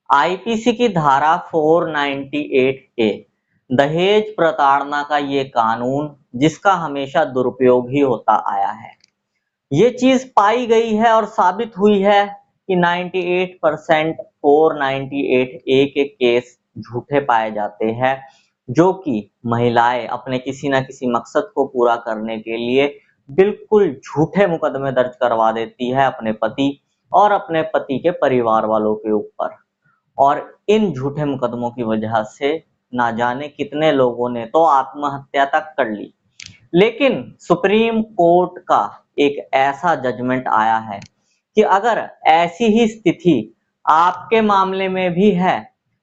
IPC की धारा 498 ए दहेज प्रताड़ना का ये कानून जिसका हमेशा दुरुपयोग ही होता आया है, ये चीज पाई गई है और साबित हुई है कि 98% 498 ए के केस झूठे पाए जाते हैं, जो कि महिलाएं अपने किसी ना किसी मकसद को पूरा करने के लिए बिल्कुल झूठे मुकदमे दर्ज करवा देती है अपने पति और अपने पति के परिवार वालों के ऊपर। और इन झूठे मुकदमों की वजह से ना जाने कितने लोगों ने तो आत्महत्या तक कर ली। लेकिन सुप्रीम कोर्ट का एक ऐसा जजमेंट आया है कि अगर ऐसी ही स्थिति आपके मामले में भी है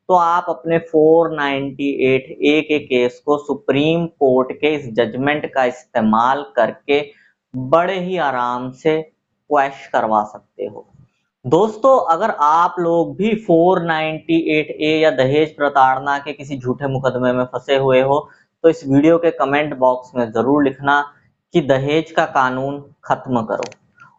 तो आप अपने 498 ए के केस को सुप्रीम कोर्ट के इस जजमेंट का इस्तेमाल करके बड़े ही आराम से क्वैश करवा सकते हो। दोस्तों, अगर आप लोग भी 498 ए या दहेज प्रताड़ना के किसी झूठे मुकदमे में फंसे हुए हो तो इस वीडियो के कमेंट बॉक्स में जरूर लिखना कि दहेज का कानून खत्म करो।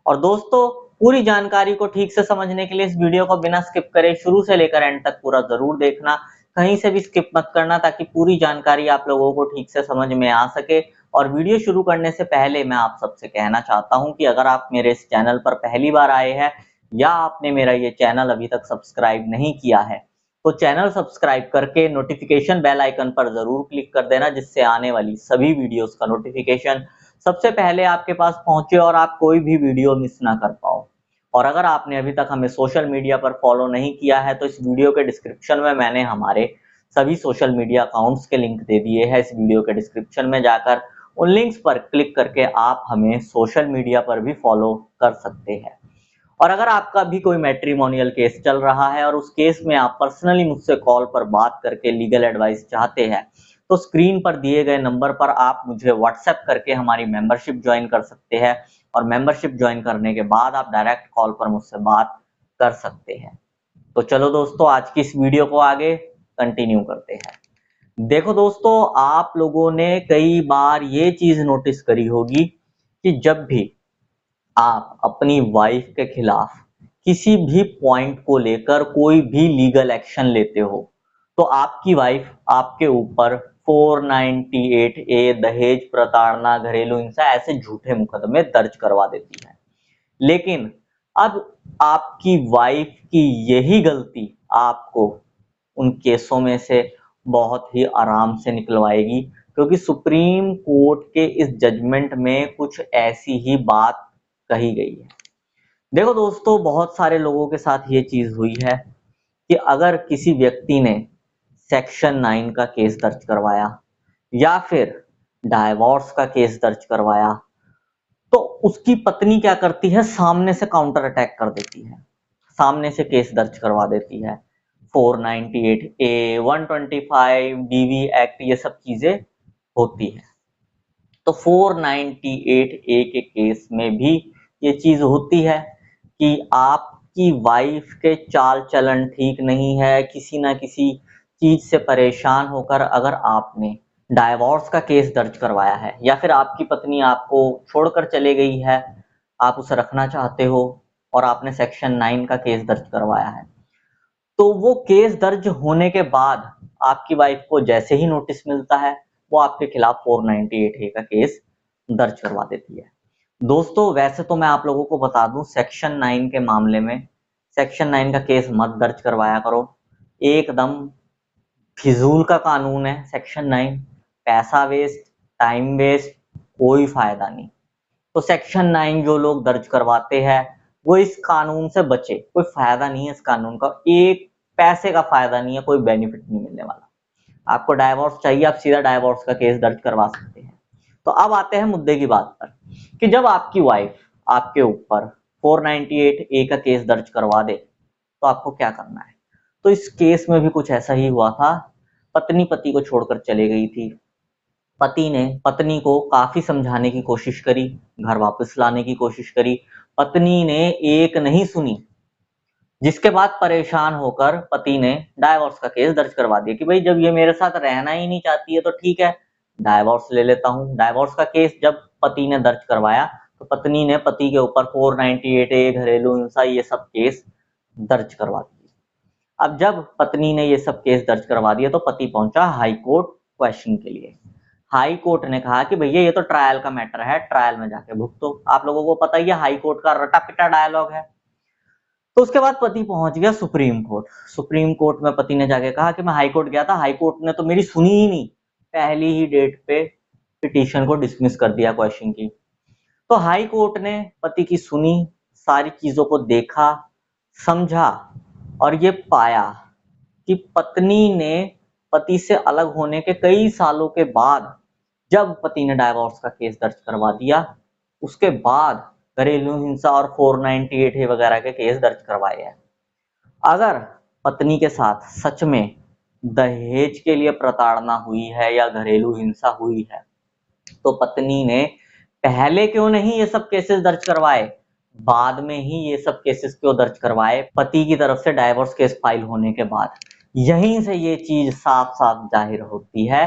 और दोस्तों, पूरी जानकारी को ठीक से समझने के लिए इस वीडियो को बिना स्किप करे शुरू से लेकर एंड तक पूरा जरूर देखना, कहीं से भी स्किप मत करना, ताकि पूरी जानकारी आप लोगों को ठीक से समझ में आ सके। और वीडियो शुरू करने से पहले मैं आप सबसे कहना चाहता हूं कि अगर आप मेरे इस चैनल पर पहली बार आए हैं या आपने मेरा ये चैनल अभी तक सब्सक्राइब नहीं किया है तो चैनल सब्सक्राइब करके नोटिफिकेशन बेल आइकन पर जरूर क्लिक कर देना, जिससे आने वाली सभी वीडियोस का नोटिफिकेशन सबसे पहले आपके पास पहुंचे और आप कोई भी वीडियो मिस ना कर पाओ। और अगर आपने अभी तक हमें सोशल मीडिया पर फॉलो नहीं किया है तो इस वीडियो के डिस्क्रिप्शन में मैंने हमारे सभी सोशल मीडिया अकाउंट्स के लिंक दे दिए हैं। इस वीडियो के डिस्क्रिप्शन में जाकर उन लिंक्स पर क्लिक करके आप हमें सोशल मीडिया पर भी फॉलो कर सकते हैं। और अगर आपका भी कोई मैट्रिमोनियल केस चल रहा है और उस केस में आप पर्सनली मुझसे कॉल पर बात करके लीगल एडवाइस चाहते हैं तो स्क्रीन पर दिए गए नंबर पर आप मुझे व्हाट्सएप करके हमारी मेंबरशिप ज्वाइन कर सकते हैं। और मेंबरशिप ज्वाइन करने के बाद आप डायरेक्ट कॉल पर मुझसे बात कर सकते हैं। तो चलो दोस्तों, आज की इस वीडियो को आगे कंटिन्यू करते हैं। देखो दोस्तों, आप लोगों ने कई बार ये चीज नोटिस करी होगी कि जब भी आप अपनी वाइफ के खिलाफ किसी भी पॉइंट को लेकर कोई भी लीगल एक्शन लेते हो तो आपकी वाइफ आपके ऊपर 498 ए दहेज प्रताड़ना घरेलू हिंसा ऐसे झूठे मुकदमे दर्ज करवा देती है। लेकिन अब आपकी वाइफ की यही गलती आपको उन केसों में से बहुत ही आराम से निकलवाएगी, क्योंकि सुप्रीम कोर्ट के इस जजमेंट में कुछ ऐसी ही बात कही गई है। देखो दोस्तों, बहुत सारे लोगों के साथ ये चीज हुई है कि अगर किसी व्यक्ति ने सेक्शन 9 का केस दर्ज करवाया या फिर डाइवोर्स का केस दर्ज करवाया तो उसकी पत्नी क्या करती है, सामने से काउंटर अटैक कर देती है, सामने से केस दर्ज करवा देती है। 498 ए 125 डीवी एक्ट ये सब चीजें होती है। तो 498 ए के केस में भी ये चीज होती है कि आपकी वाइफ के चाल चलन ठीक नहीं है, किसी ना किसी चीज से परेशान होकर अगर आपने डाइवोर्स का केस दर्ज करवाया है या फिर आपकी पत्नी आपको छोड़कर चले गई है, आप उसे रखना चाहते हो और आपने सेक्शन 9 का केस दर्ज करवाया है, तो वो केस दर्ज होने के बाद आपकी वाइफ को जैसे ही नोटिस मिलता है वो आपके खिलाफ 498 ए का केस दर्ज करवा देती है। दोस्तों, वैसे तो मैं आप लोगों को बता दूं, सेक्शन 9 के मामले में सेक्शन 9 का केस मत दर्ज करवाया करो, एकदम फिजूल का कानून है सेक्शन 9। पैसा वेस्ट, टाइम वेस्ट, कोई फायदा नहीं। तो सेक्शन 9 जो लोग दर्ज करवाते हैं वो इस कानून से बचे, कोई फायदा नहीं है इस कानून का, एक पैसे का फायदा नहीं है, कोई बेनिफिट नहीं मिलने वाला। आपको डाइवोर्स चाहिए, आप सीधा डाइवोर्स का केस दर्ज करवा सकते हैं। तो अब आते हैं मुद्दे की बात पर कि जब आपकी वाइफ आपके ऊपर 498 ए का केस दर्ज करवा दे तो आपको क्या करना है। तो इस केस में भी कुछ ऐसा ही हुआ था। पत्नी पति को छोड़कर चली गई थी। पति ने पत्नी को काफी समझाने की कोशिश करी, घर वापस लाने की कोशिश करी, पत्नी ने एक नहीं सुनी, जिसके बाद परेशान होकर पति ने डाइवोर्स का केस दर्ज करवा दिया कि भाई जब ये मेरे साथ रहना ही नहीं चाहती है तो ठीक है, डाइवोर्स ले लेता हूं। डाइवोर्स का केस जब पति ने दर्ज करवाया तो पत्नी ने पति के ऊपर 498 ए घरेलू हिंसा ये सब केस दर्ज करवा दिए। अब जब पत्नी ने ये सब केस दर्ज करवा दिया तो पति पहुंचा हाई कोर्ट क्वेश्चन के लिए। हाई कोर्ट ने कहा कि भैया ये तो ट्रायल का मैटर है, ट्रायल में जाके भुगतो। आप लोगों को पता ही है हाई कोर्ट का रटा पिटा डायलॉग है। तो उसके बाद पति पहुंच गया सुप्रीम कोर्ट। सुप्रीम कोर्ट में पति ने जाके कहा कि मैं हाई कोर्ट गया था, हाई कोर्ट ने तो मेरी सुनी ही नहीं, पहली ही डेट पे पिटीशन को डिसमिस कर दिया क्वेश्चन की। तो हाई कोर्ट ने पति की सुनी, सारी चीजों को देखा, समझा और ये पाया कि पत्नी ने पति से अलग होने के कई सालों के बाद जब पति ने डाइवोर्स का केस दर्ज करवा दिया, उसके बाद घरेलू हिंसा और 498 वगैरह के केस दर्ज करवाए हैं। अगर पत्नी के साथ सच में दहेज के लिए प्रताड़ना हुई है या घरेलू हिंसा हुई है तो पत्नी ने पहले क्यों नहीं ये सब केसेस दर्ज करवाए, बाद में ही ये सब केसेस क्यों दर्ज करवाए पति की तरफ से डाइवोर्स केस फाइल होने के बाद। यहीं से ये चीज साफ साफ जाहिर होती है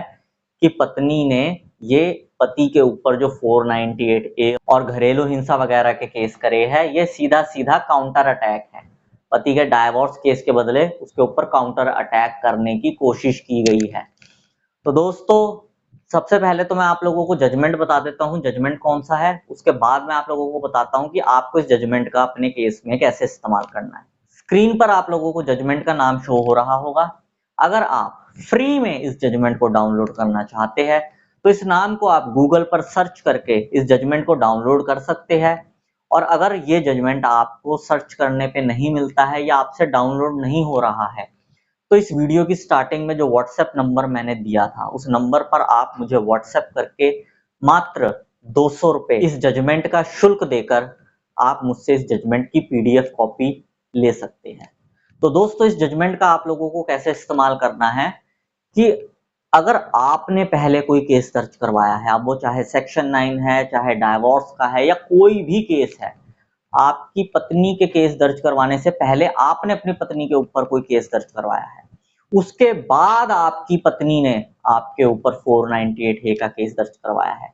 कि पत्नी ने ये पति के ऊपर जो 498A और घरेलू हिंसा वगैरह के केस करे हैं, ये सीधा सीधा काउंटर अटैक है। पति के डाइवोर्स केस के बदले उसके ऊपर काउंटर अटैक करने की कोशिश की गई है। तो दोस्तों, सबसे पहले तो मैं आप लोगों को जजमेंट बता देता हूँ, जजमेंट कौन सा है। उसके बाद मैं आप लोगों को बताता हूँ कि आपको इस जजमेंट का अपने केस में कैसे इस्तेमाल करना है। स्क्रीन पर आप लोगों को जजमेंट का नाम शो हो रहा होगा। अगर आप फ्री में इस जजमेंट को डाउनलोड करना चाहते हैं तो इस नाम को आप गूगल पर सर्च करके इस जजमेंट को डाउनलोड कर सकते हैं। और अगर ये जजमेंट आपको सर्च करने पे नहीं मिलता है या आपसे डाउनलोड नहीं हो रहा है तो इस वीडियो की स्टार्टिंग में जो व्हाट्सएप नंबर मैंने दिया था उस नंबर पर आप मुझे व्हाट्सएप करके मात्र 200 रुपए इस जजमेंट का शुल्क देकर आप मुझसे इस जजमेंट की पीडीएफ कॉपी ले सकते हैं। तो दोस्तों, इस जजमेंट का आप लोगों को कैसे इस्तेमाल करना है कि अगर आपने पहले कोई केस दर्ज करवाया है, अब वो चाहे सेक्शन 9 है, चाहे डाइवोर्स का है या कोई भी केस है, आपकी पत्नी के केस दर्ज करवाने से पहले आपने अपनी पत्नी के ऊपर कोई केस दर्ज करवाया है, उसके बाद आपकी पत्नी ने आपके ऊपर 498A का केस दर्ज करवाया है,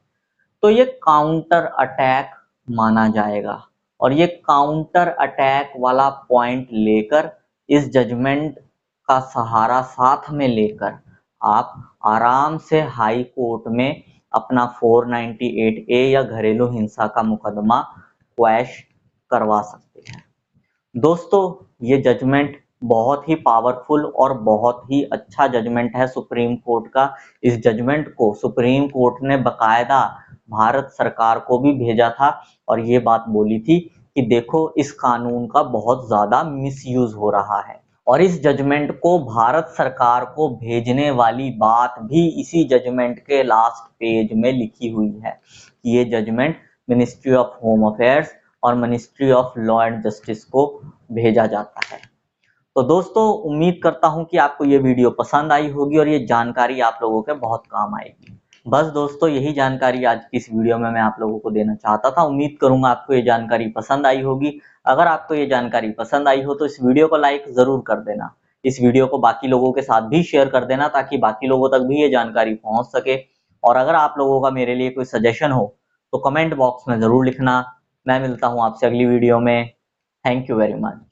तो ये काउंटर अटैक माना जाएगा। और ये काउंटर अटैक वाला पॉइंट लेकर इस जजमेंट का सहारा साथ में लेकर आप आराम से हाई कोर्ट में अपना 498A या घरेलू हिंसा का मुकदमा क्वैश करवा सकते हैं। दोस्तों, ये जजमेंट बहुत ही पावरफुल और बहुत ही अच्छा जजमेंट है सुप्रीम कोर्ट का। इस जजमेंट को सुप्रीम कोर्ट ने बकायदा भारत सरकार को भी भेजा था और ये बात बोली थी कि देखो, इस कानून का बहुत ज्यादा मिसयूज हो रहा है। और इस जजमेंट को भारत सरकार को भेजने वाली बात भी इसी जजमेंट के लास्ट पेज में लिखी हुई है कि ये judgement ministry of home affairs और ministry of law and justice को भेजा जाता है। तो दोस्तों, उम्मीद करता हूं कि आपको ये वीडियो पसंद आई होगी और ये जानकारी आप लोगों के बहुत काम आएगी। बस दोस्तों, यही जानकारी आज की इस वीडियो में मैं आप लोगों को देना चाहता था। उम्मीद करूंगा आपको ये जानकारी पसंद आई होगी। अगर आपको ये जानकारी पसंद आई हो तो इस वीडियो को लाइक जरूर कर देना। इस वीडियो को बाकी लोगों के साथ भी शेयर कर देना ताकि बाकी लोगों तक भी ये जानकारी पहुंच सके। और अगर आप लोगों का मेरे लिए कोई सजेशन हो तो कमेंट बॉक्स में जरूर लिखना। मैं मिलता हूं आपसे अगली वीडियो में। Thank you very much.